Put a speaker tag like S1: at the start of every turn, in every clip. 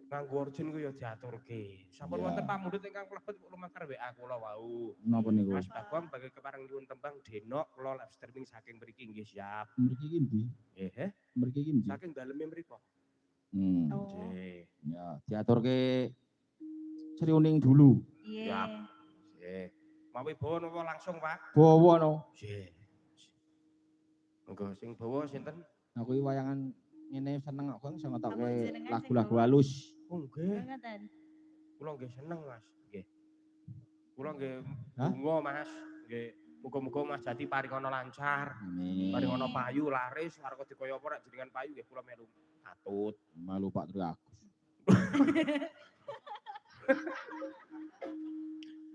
S1: nganggo urgent ku ya diaturke. Sampun wonten pamundhut ingkang klebet lumakar WA kula wau.
S2: Napa niku?
S1: Mas Bagong bagi kepareng nyuwun tembang denok kula live streaming saking mriki nggih siap.
S2: Mriki iki ndi?
S1: Nggih,
S2: Mriki iki ndi?
S1: saking daleme mriku.
S2: Nggih. Ya, diaturke Sriuning dulu.
S1: Siap. Nggih. Mawi bawa napa langsung, Pak?
S2: Bawa no.
S1: Nggih. Monggo sing bawa sinten?
S2: Aku iki wayangan ngene seneng kok iso ngetokke lagu-lagu halus.
S1: Oh nggih. Kula nggih seneng, Mas. Nggih. Kula nggih donga, Mas. Nggih. Muga-muga Mas Jati paringono lancar.
S2: Amin.
S1: Paringono payu laris, arep dikaya apa nek jenengan payu nggih kula melu atut.
S2: Malu Pak Tri Agus.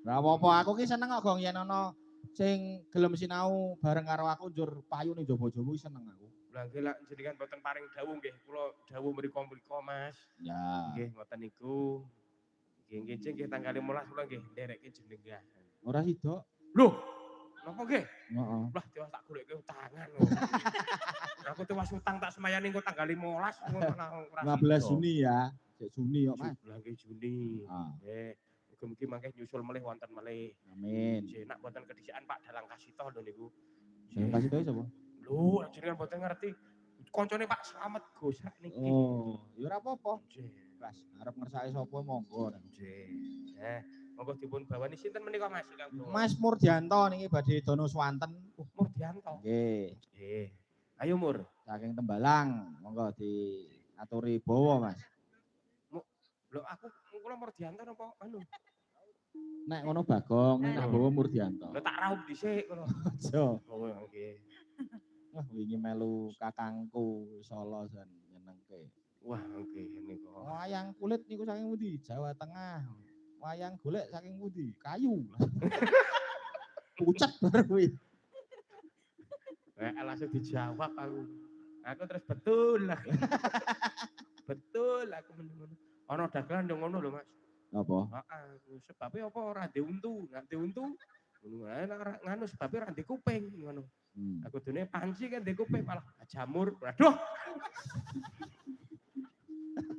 S2: Lah apa aku ki seneng kok yen ana sing gelem sinau bareng karo aku njur payu ning jaba-jaba ki seneng aku.
S1: Lah nggih lak jenengan boten paring dawuh nggih kula dawuh mriko-mriko Mas.
S2: Ya.
S1: Nggih ngoten niku. Nggih nggih tanggal 15 kula nggih ndereke jenengan.
S2: Ora sida.
S1: Loh, napa nggih?
S2: Heeh.
S1: Lah tewas tak goleke utangan. Aku tewas utang tak semayani engko tanggal 15 ngono
S2: 15 Juni ya. Sik Juni kok, Mas.
S1: Lah nggih Juni. Nggih. Mugi-mugi mangke nyusul melih wonten melih.
S2: Amin.
S1: Nggih, nek boten kedisikan Pak Dalang Kasito lho niku.
S2: Dalang Kasito sapa?
S1: Lho, jenengan boten ngerti. Koncone Pak Slamet Gosrak niki.
S2: Oh, ya ora apa-apa.
S1: Nggih.
S2: Mas, arep ngersake sapa monggo.
S1: Nggih. Monggo dipun bawani sinten menika Mas ingkang bawa?
S2: Mas Murdianto niki badhe dono swanten.
S1: Murdianto.
S2: Nggih.
S1: Nggih. Ayo Mur,
S2: saking Tembalang, monggo diaturi bawa, Mas.
S1: Lho aku kula Murdianto napa anu?
S2: Nek ngono Bagong, nek bawa Murdianto.
S1: Lho tak raup dhisik ngono.
S2: Aja.
S1: Oh nggih.
S2: Wah, wingi melu kakangku Solo jan nyenengke.
S1: Wah, nggih niku.
S2: Wayang kulit niku saking pundi? Jawa Tengah. Wayang golek saking pundi? Kayu. Pucet bareng kuwi.
S1: Langsung dijawab aku. Aku terus betul lah. Betul aku meneng. Ana dagelan yo ngono lho, Mas.
S2: Apa?
S1: Heeh, sebabe apa ora ndek untu, nek ndek untu ngono ae nek nganu sebabe ora ndek kuping ngono. Aku dene panci kan ndek kuping malah jamur. Waduh.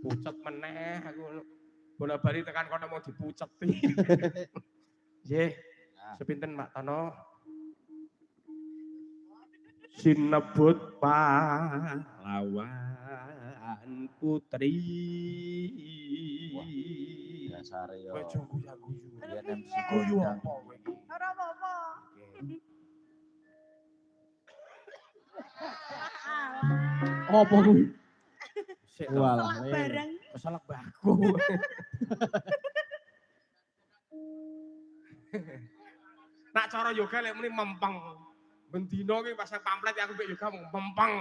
S1: Pucet meneh aku bola-bali tekan kono mau dipuceti. Nggih. Sepinten Pak Tono? Sinebut pahlawan putri.
S2: Wah, dasare yo.
S1: Kowe guyu-guyu.
S2: Yen MC
S1: Guyu apa kowe iki?
S3: Ora apa-apa.
S2: Apa kuwi?
S1: Sik
S2: walah,
S3: bareng.
S1: keselak baku. Nak cara yoga lek muni mempeng. Bendino ki pasang pamflet aku mbek yoga mempeng.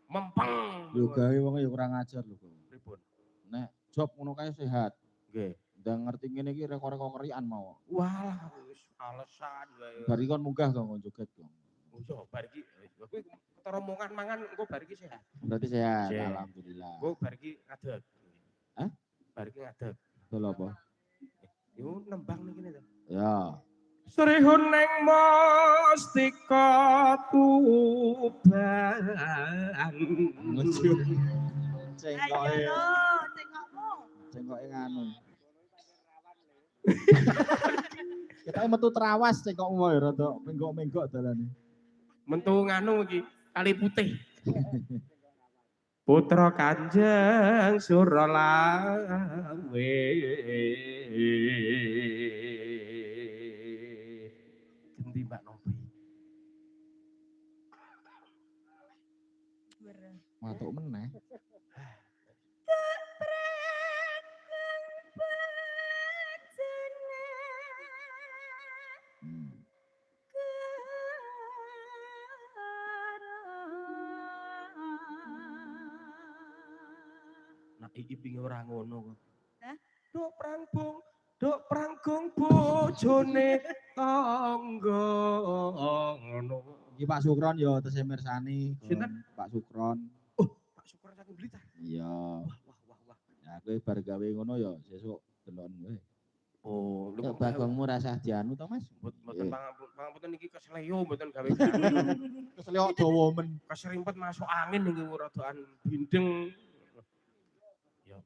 S1: Mempeng.
S2: Yoga ki wong ya kurang ajar lho, Bang.
S1: Pripun?
S2: Nek job ngono kae sehat.
S1: Nggih.
S2: Ndang ngerti ngene iki rekor-rekor kerian mau.
S1: Walah wis alasan wae.
S2: Bar iki kon munggah kok joget kok.
S1: Oh iya bar iki kowe ketara mangan engko bar iki sehat.
S2: Berarti sehat,
S1: Sehat.
S2: alhamdulillah.
S1: Engko bar iki ngadeg.
S2: Hah?
S1: Bar iki ngadeg.
S2: Dol apa?
S1: Yo nembang niki to.
S2: Ya.
S1: Srihun ning mustika tuban.
S2: Ngejur. Cengkoke.
S3: Ayo, cengkokmu.
S2: Cengkoke nganu. Kita metu terawas cengkokmu wae rada menggok-menggok dalane.
S1: Mentu nganu iki kali putih. Putra Kanjeng Suralawe. Ganti Mbak Novi.
S2: Matuk meneh.
S1: Nah iki pinge ora ngono kok.
S3: Hah?
S1: Duk pranggung bojone tangga ngono.
S2: Iki Pak Sukron ya tesih mirsani.
S1: Sinten?
S2: Pak Sukron.
S1: Oh, Pak Syukur saking Blitar.
S2: Iya.
S1: Wah.
S2: Ya kowe bar gawe ngono ya sesuk delon kowe.
S1: Oh, lu
S2: Kok bagongmu rasah dianu to, Mas?
S1: mboten pangapunten iki kesleo mboten gawe
S2: Kesleo dawa men.
S1: keserimpet masuk angin niki rada bindeng. Ya.